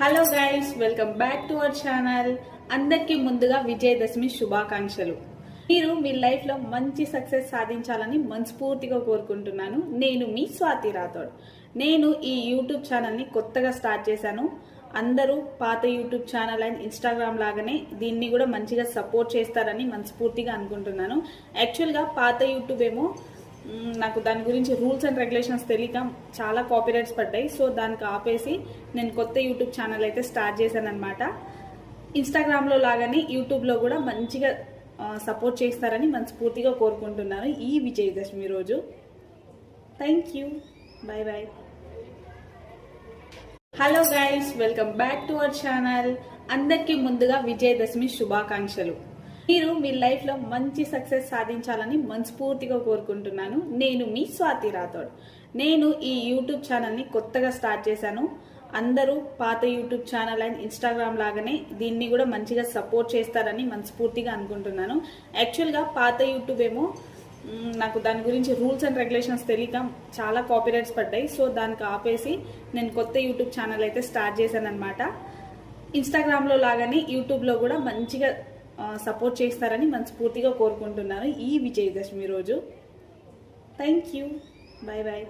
Hello guys, welcome back to our channel. అందరికీ ముందుగా విజయదశమి శుభాకాంక్షలు. మీరు మీ లైఫ్ లో మంచి సక్సెస్ సాధించాలని మనస్ఫూర్తిగా కోరుకుంటున్నాను. నేను మీ స్వాతి రాథోడ్. నేను ఈ యూట్యూబ్ ఛానల్ ని కొత్తగా స్టార్ట్ చేశాను. అందరూ పాత యూట్యూబ్ ఛానల్ అండ్ ఇన్స్టాగ్రామ్ లాగానే దీన్ని కూడా మంచిగా సపోర్ట్ చేస్తారని మనస్ఫూర్తిగా అనుకుంటున్నాను. యాక్చువల్గా పాత యూట్యూబ్ ఏమో నాకు దాని గురించి రూల్స్ అండ్ రెగ్యులేషన్స్ తెలియక చాలా కాపీరైట్స్ పడ్డాయి. సో దానికి ఆపేసి నేను కొత్త యూట్యూబ్ ఛానల్ అయితే స్టార్ట్ చేశాను అనమాట. ఇన్స్టాగ్రామ్లో లాగానే యూట్యూబ్లో కూడా మంచిగా సపోర్ట్ చేస్తారని మనస్ఫూర్తిగా కోరుకుంటున్నాను ఈ విజయదశమి రోజు. Thank you, bye bye. Hello guys, welcome back to our channel. అందరికీ ముందుగా విజయదశమి శుభాకాంక్షలు. మీరు మీ లైఫ్ లో మంచి సక్సెస్ సాధించాలని మనస్ఫూర్తిగా కోరుకుంటున్నాను. నేను మీ స్వాతి రాథోడ్. నేను ఈ యూట్యూబ్ ఛానల్ ని కొత్తగా స్టార్ట్ చేశాను. అందరూ పాత యూట్యూబ్ ఛానల్ అండ్ ఇన్స్టాగ్రామ్ లాగానే దీన్ని కూడా మంచిగా సపోర్ట్ చేస్తారని మనస్ఫూర్తిగా అనుకుంటున్నాను. యాక్చువల్గా పాత యూట్యూబ్ ఏమో నాకు దాని గురించి రూల్స్ అండ్ రెగ్యులేషన్స్ తెలియక చాలా కాపీరైట్స్ పడ్డాయి. సో దానికి ఆపేసి నేను కొత్త యూట్యూబ్ ఛానల్ అయితే స్టార్ట్ చేశాను అనమాట. ఇన్స్టాగ్రామ్లో లాగానే యూట్యూబ్లో కూడా మంచిగా సపోర్ట్ చేస్తారని మనస్ఫూర్తిగా కోరుకుంటున్నాను ఈ విజయదశమి రోజు. Thank you, bye bye.